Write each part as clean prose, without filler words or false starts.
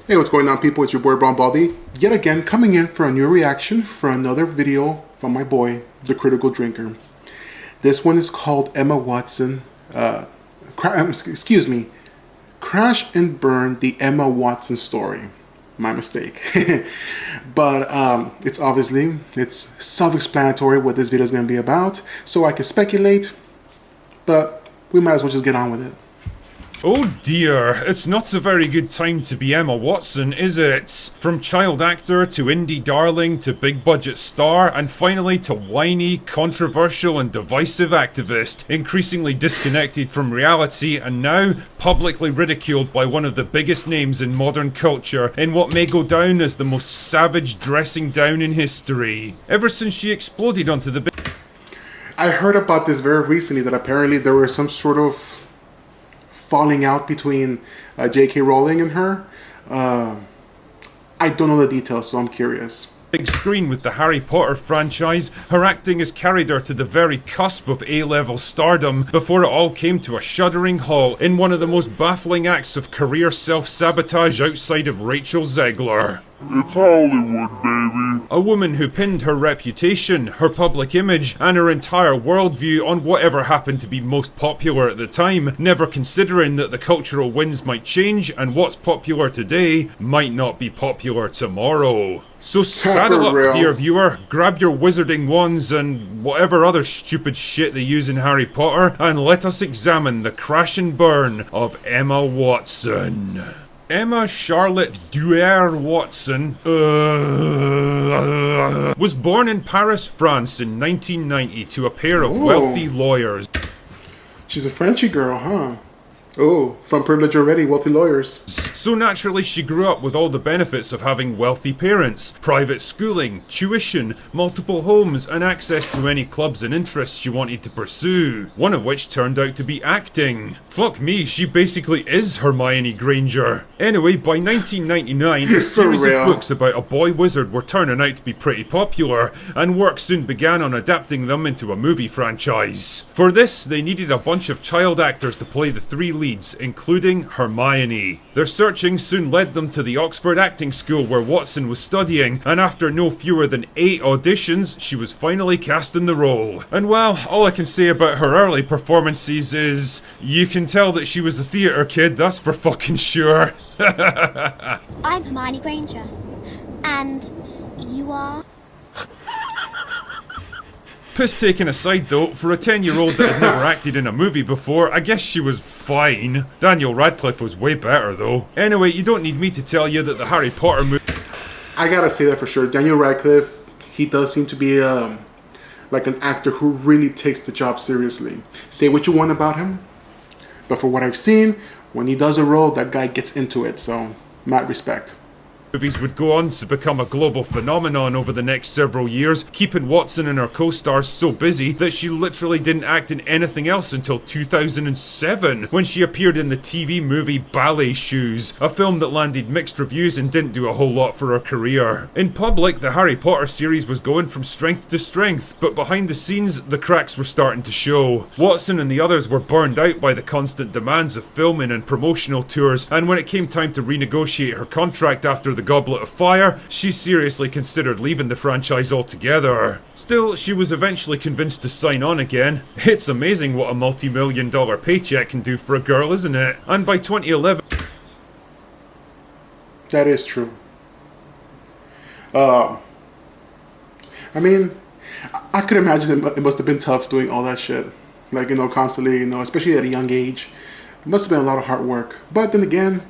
Hey, what's going on, people? It's your boy Brown Baldy, yet again coming in for a new reaction for another video from my boy, The Critical Drinker. This one is called Emma Watson, Crash and Burn, the Emma Watson story. My mistake. But it's self-explanatory what this video is going to be about, so I can speculate, but we might as well just get on with it. Oh dear, it's not a very good time to be Emma Watson, is it? From child actor to indie darling to big budget star, and finally to whiny, controversial and divisive activist, increasingly disconnected from reality and now publicly ridiculed by one of the biggest names in modern culture in what may go down as the most savage dressing down in history. Ever since she exploded onto the big... I heard about this very recently, that apparently there was some sort of falling out between J.K. Rowling and her. I don't know the details, so I'm curious. Big screen with the Harry Potter franchise, her acting has carried her to the very cusp of A-level stardom before it all came to a shuddering halt in one of the most baffling acts of career self-sabotage outside of Rachel Zegler. It's Hollywood, baby. A woman who pinned her reputation, her public image, and her entire worldview on whatever happened to be most popular at the time, never considering that the cultural winds might change and what's popular today might not be popular tomorrow. So saddle up, dear viewer, grab your wizarding wands and whatever other stupid shit they use in Harry Potter, and let us examine the crash and burn of Emma Watson. Emma Charlotte Duer Watson was born in Paris, France in 1990 to a pair of wealthy lawyers. She's a Frenchy girl, huh? Oh, from privilege already, wealthy lawyers. So naturally she grew up with all the benefits of having wealthy parents, private schooling, tuition, multiple homes, and access to any clubs and interests she wanted to pursue, one of which turned out to be acting. Fuck me, she basically is Hermione Granger. Anyway, by 1999, a series of books about a boy wizard were turning out to be pretty popular, and work soon began on adapting them into a movie franchise. For this, they needed a bunch of child actors to play the three leads, including Hermione. Their searching soon led them to the Oxford Acting School where Watson was studying, and after no fewer than 8 auditions, she was finally cast in the role. And well, all I can say about her early performances is, you can tell that she was a theatre kid, that's for fucking sure. I'm Hermione Granger. And you are? Piss taken aside though, for a 10-year-old that had never acted in a movie before, I guess she was fine. Daniel Radcliffe was way better though. Anyway, you don't need me to tell you that the Harry Potter movie... I gotta say that for sure. Daniel Radcliffe, he does seem to be like an actor who really takes the job seriously. Say what you want about him, but for what I've seen, when he does a role, that guy gets into it, so mad respect. Movies would go on to become a global phenomenon over the next several years, keeping Watson and her co-stars so busy that she literally didn't act in anything else until 2007, when she appeared in the TV movie Ballet Shoes, a film that landed mixed reviews and didn't do a whole lot for her career. In public, the Harry Potter series was going from strength to strength, but behind the scenes, the cracks were starting to show. Watson and the others were burned out by the constant demands of filming and promotional tours, and when it came time to renegotiate her contract after the Goblet of Fire, she seriously considered leaving the franchise altogether. Still, she was eventually convinced to sign on again. It's amazing what a multi-million-dollar paycheck can do for a girl, isn't it? And by 2011... That is true. I mean, I could imagine it must have been tough doing all that shit. Like, constantly, especially at a young age. It must have been a lot of hard work. But then again,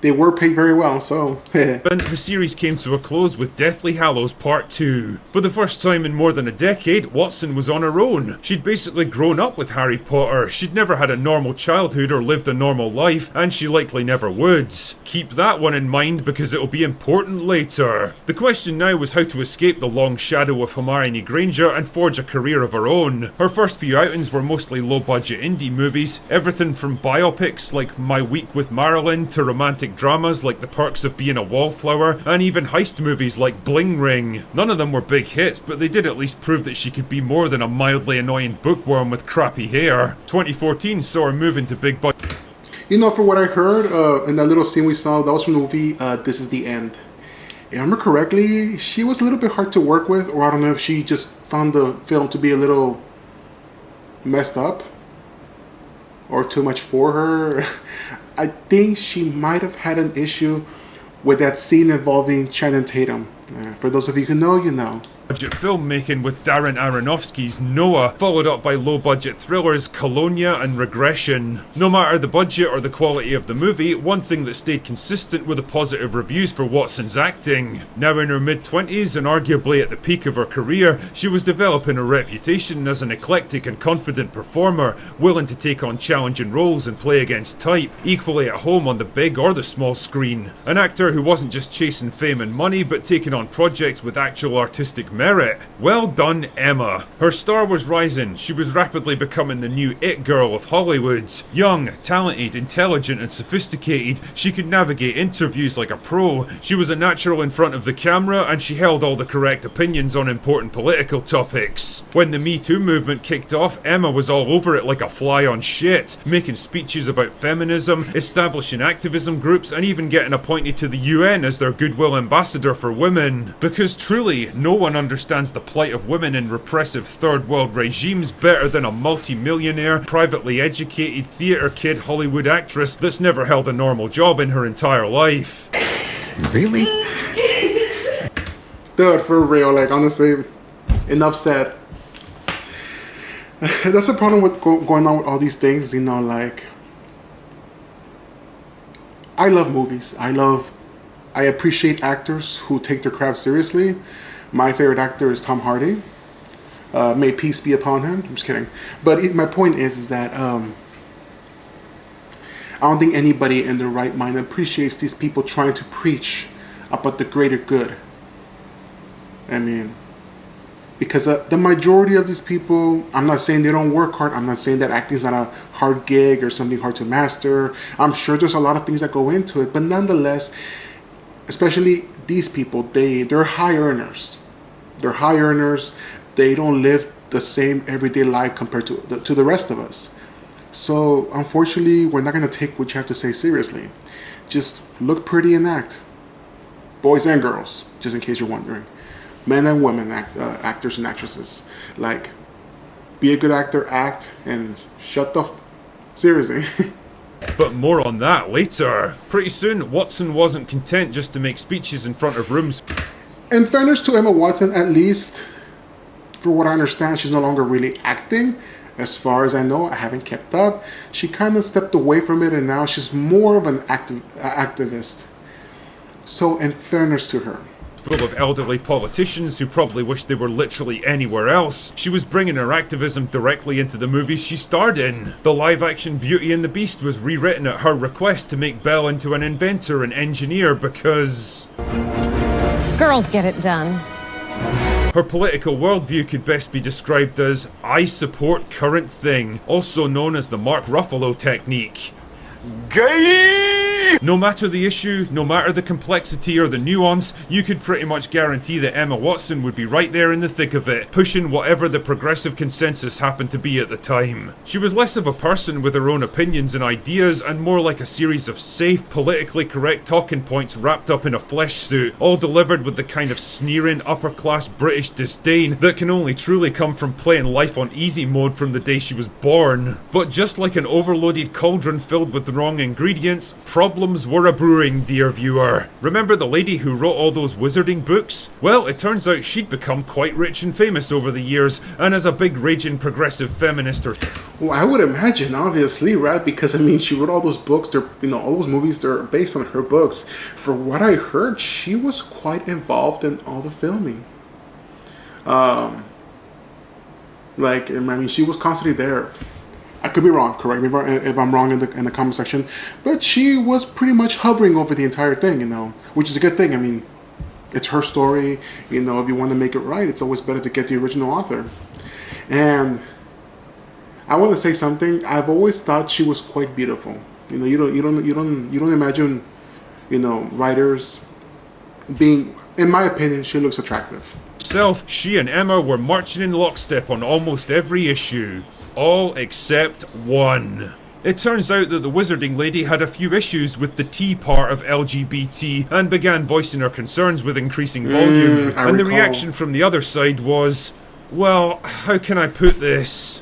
they were paid very well, so... And the series came to a close with Deathly Hallows Part 2. For the first time in more than a decade, Watson was on her own. She'd basically grown up with Harry Potter, she'd never had a normal childhood or lived a normal life, and she likely never would. Keep that one in mind because it'll be important later. The question now was how to escape the long shadow of Hermione Granger and forge a career of her own. Her first few outings were mostly low-budget indie movies, everything from biopics like My Week with Marilyn to romantic dramas like The Perks of Being a Wallflower, and even heist movies like Bling Ring. None of them were big hits, but they did at least prove that she could be more than a mildly annoying bookworm with crappy hair. 2014 saw her move into big budget. You know, for what I heard in that little scene we saw, that was from the movie This Is the End. If I remember correctly, she was a little bit hard to work with, or I don't know if she just found the film to be a little messed up or too much for her. I think she might have had an issue with that scene involving Channing Tatum. For those of you who know, you know. Budget filmmaking with Darren Aronofsky's Noah, followed up by low-budget thrillers Colonia and Regression. No matter the budget or the quality of the movie, one thing that stayed consistent were the positive reviews for Watson's acting. Now in her mid-20s and arguably at the peak of her career, she was developing a reputation as an eclectic and confident performer, willing to take on challenging roles and play against type, equally at home on the big or the small screen. An actor who wasn't just chasing fame and money, but taking on projects with actual artistic merit. Well done, Emma. Her star was rising. She was rapidly becoming the new it girl of Hollywood. Young, talented, intelligent and sophisticated, she could navigate interviews like a pro. She was a natural in front of the camera and she held all the correct opinions on important political topics. When the Me Too movement kicked off, Emma was all over it like a fly on shit, making speeches about feminism, establishing activism groups and even getting appointed to the UN as their goodwill ambassador for women. Because truly, no one understands the plight of women in repressive third world regimes better than a multi-millionaire, privately educated theatre kid Hollywood actress that's never held a normal job in her entire life. Really? Dude, for real, like honestly, enough said. That's the problem with going on with all these things, you know, like, I love movies. I appreciate actors who take their craft seriously. My favorite actor is Tom Hardy. May peace be upon him. I'm just kidding. But my point is that I don't think anybody in their right mind appreciates these people trying to preach about the greater good. I mean, because the majority of these people, I'm not saying they don't work hard. I'm not saying that acting is not a hard gig or something hard to master. I'm sure there's a lot of things that go into it. But nonetheless, especially these people, they're high earners. They're high earners. They don't live the same everyday life compared to the rest of us. So unfortunately, we're not going to take what you have to say seriously. Just look pretty and act. Boys and girls, just in case you're wondering. Men and women, actors and actresses. Like, be a good actor, act, and shut the seriously. But more on that later. Pretty soon, Watson wasn't content just to make speeches in front of rooms. In fairness to Emma Watson, at least, for what I understand, she's no longer really acting. As far as I know, I haven't kept up. She kind of stepped away from it and now she's more of an activist. So in fairness to her, full of elderly politicians who probably wish they were literally anywhere else, she was bringing her activism directly into the movies she starred in. The live-action Beauty and the Beast was rewritten at her request to make Belle into an inventor and engineer because girls get it done. her political worldview could best be described as I support current thing, also known as the Mark Ruffalo technique. Gay! No matter the issue, no matter the complexity or the nuance, you could pretty much guarantee that Emma Watson would be right there in the thick of it, pushing whatever the progressive consensus happened to be at the time. She was less of a person with her own opinions and ideas, and more like a series of safe, politically correct talking points wrapped up in a flesh suit, all delivered with the kind of sneering, upper-class British disdain that can only truly come from playing life on easy mode from the day she was born. But just like an overloaded cauldron filled with the wrong ingredients, problems were a brewing, dear viewer. Remember the lady who wrote all those wizarding books? Well, it turns out she'd become quite rich and famous over the years, and as a big raging progressive feminist well, I would imagine, obviously, right? Because I mean, she wrote all those books. They're, all those movies. They're based on her books. For what I heard, she was quite involved in all the filming. Like, I mean, she was constantly there. I could be wrong. Correct me if I'm wrong in the comment section. But she was pretty much hovering over the entire thing, which is a good thing. I mean, it's her story. If you want to make it right, it's always better to get the original author. And I want to say something. I've always thought she was quite beautiful. You don't imagine, writers being. In my opinion, she looks attractive. She and Emma were marching in lockstep on almost every issue. All except one. It turns out that the Wizarding Lady had a few issues with the T part of LGBT and began voicing her concerns with increasing volume, and the reaction from the other side was, well, how can I put this?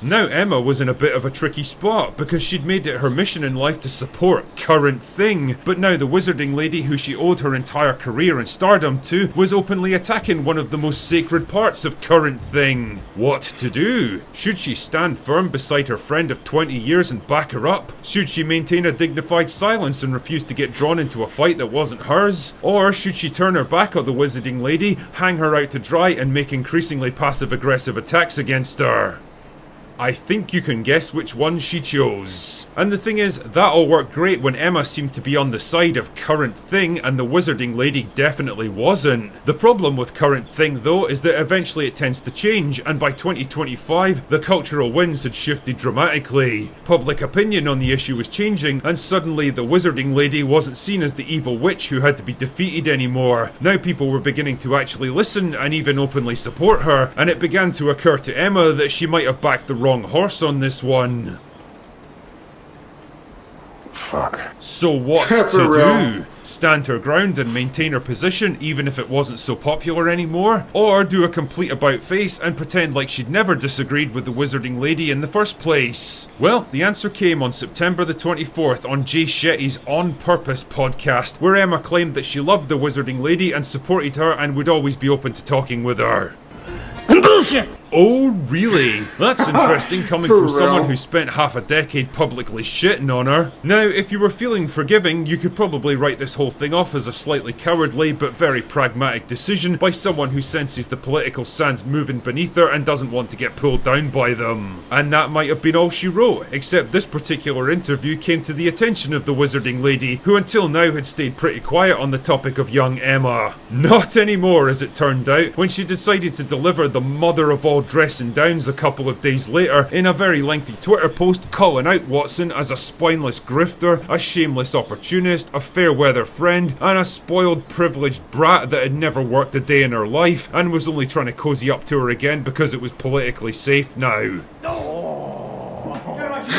Now Emma was in a bit of a tricky spot because she'd made it her mission in life to support Current Thing, but now the Wizarding Lady who she owed her entire career and stardom to was openly attacking one of the most sacred parts of Current Thing. What to do? Should she stand firm beside her friend of 20 years and back her up? Should she maintain a dignified silence and refuse to get drawn into a fight that wasn't hers? Or should she turn her back on the Wizarding Lady, hang her out to dry and make increasingly passive-aggressive attacks against her? I think you can guess which one she chose. And the thing is, that all worked great when Emma seemed to be on the side of Current Thing and the Wizarding Lady definitely wasn't. The problem with Current Thing though is that eventually it tends to change, and by 2025 the cultural winds had shifted dramatically. Public opinion on the issue was changing, and suddenly the Wizarding Lady wasn't seen as the evil witch who had to be defeated anymore. Now people were beginning to actually listen and even openly support her, and it began to occur to Emma that she might have backed the wrong horse on this one. Fuck. So what to do? Stand her ground and maintain her position even if it wasn't so popular anymore? Or do a complete about-face and pretend like she'd never disagreed with the Wizarding Lady in the first place? Well, the answer came on September the 24th on Jay Shetty's On Purpose podcast, where Emma claimed that she loved the Wizarding Lady and supported her and would always be open to talking with her. Bullshit! Oh, really? That's interesting coming from someone who spent half a decade publicly shitting on her. Now, if you were feeling forgiving, you could probably write this whole thing off as a slightly cowardly but very pragmatic decision by someone who senses the political sands moving beneath her and doesn't want to get pulled down by them. And that might have been all she wrote, except this particular interview came to the attention of the Wizarding Lady, who until now had stayed pretty quiet on the topic of young Emma. Not anymore, as it turned out, when she decided to deliver the mother of all dressing downs a couple of days later in a very lengthy Twitter post calling out Watson as a spineless grifter, a shameless opportunist, a fair weather friend, and a spoiled privileged brat that had never worked a day in her life and was only trying to cozy up to her again because it was politically safe now.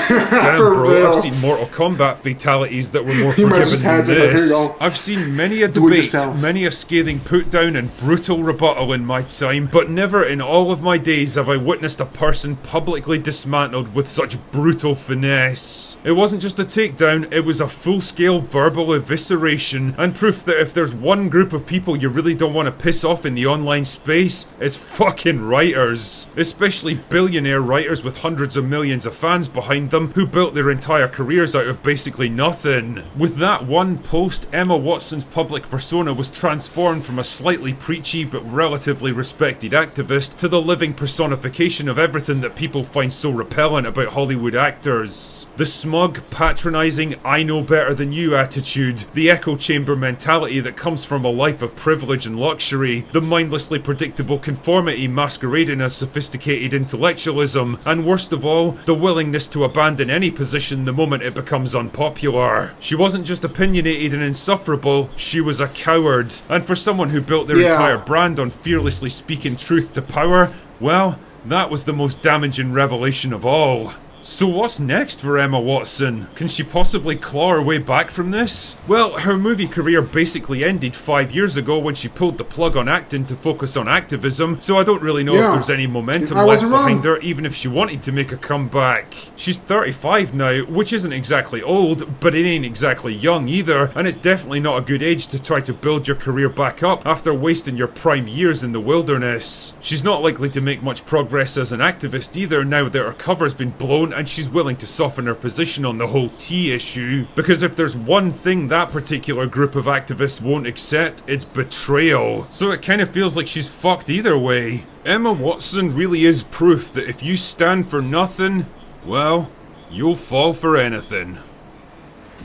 Damn, bro, I've seen Mortal Kombat fatalities that were more forgiving than this. I've seen many a debate, many a scathing put down and brutal rebuttal in my time, but never in all of my days have I witnessed a person publicly dismantled with such brutal finesse. It wasn't just a takedown, it was a full-scale verbal evisceration, and proof that if there's one group of people you really don't want to piss off in the online space, it's fucking writers. Especially billionaire writers with hundreds of millions of fans behind them who built their entire careers out of basically nothing. With that one post, Emma Watson's public persona was transformed from a slightly preachy but relatively respected activist to the living personification of everything that people find so repellent about Hollywood actors. The smug, patronising, I know better than you attitude, the echo chamber mentality that comes from a life of privilege and luxury, the mindlessly predictable conformity masquerading as sophisticated intellectualism, and worst of all, the willingness to abandon any position the moment it becomes unpopular. She wasn't just opinionated and insufferable, she was a coward. And for someone who built their entire brand on fearlessly speaking truth to power, well, that was the most damaging revelation of all. So what's next for Emma Watson? Can she possibly claw her way back from this? Well, her movie career basically ended 5 years ago when she pulled the plug on acting to focus on activism, so I don't really know if there's any momentum left behind her, even if she wanted to make a comeback. She's 35 now, which isn't exactly old, but it ain't exactly young either, and it's definitely not a good age to try to build your career back up after wasting your prime years in the wilderness. She's not likely to make much progress as an activist either now that her cover's been blown and she's willing to soften her position on the whole tea issue. Because if there's one thing that particular group of activists won't accept, it's betrayal. So it kind of feels like she's fucked either way. Emma Watson really is proof that if you stand for nothing, well, you'll fall for anything.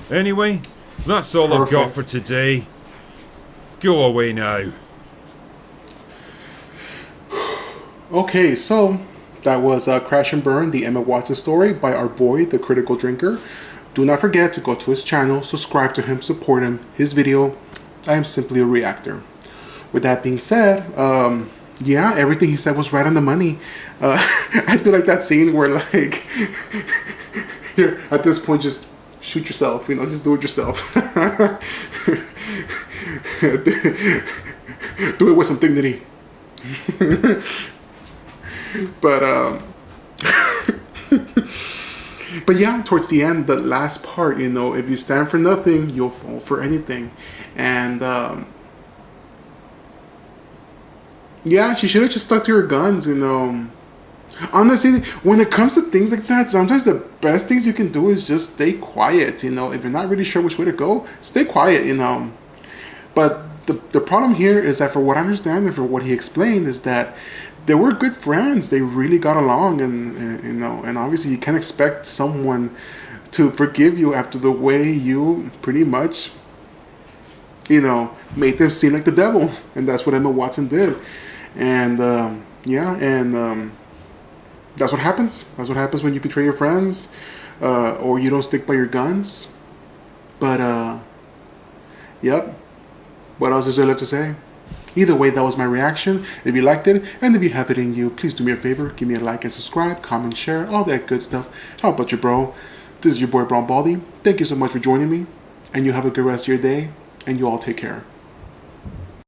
Anyway, that's all I've got for today. Go away now. Okay, so that was Crash and Burn, the Emma Watson story by our boy, The Critical Drinker. Do not forget to go to his channel, subscribe to him, support him. His video, I am simply a reactor. With that being said, yeah, everything he said was right on the money. I do like that scene where like, here at this point, just shoot yourself. You know, just do it yourself. Do it with some dignity. But but yeah, towards the end, the last part, you know, if you stand for nothing, you'll fall for anything. And yeah, she should have just stuck to her guns, you know. Honestly, when it comes to things like that, sometimes the best things you can do is just stay quiet, you know. If you're not really sure which way to go, stay quiet, you know. But the problem here is that, for what I understand and for what he explained, is that they were good friends. They really got along, and you know, and obviously you can't expect someone to forgive you after the way you pretty much, you know, made them seem like the devil. And that's what Emma Watson did. And yeah, and that's what happens. That's what happens when you betray your friends, or you don't stick by your guns. But yep. What else is there left to say? Either way, that was my reaction. If you liked it, and if you have it in you, please do me a favor. Give me a like and subscribe, comment, share, all that good stuff. How about you, bro? This is your boy, Brown Baldy. Thank you so much for joining me. And you have a good rest of your day. And you all take care.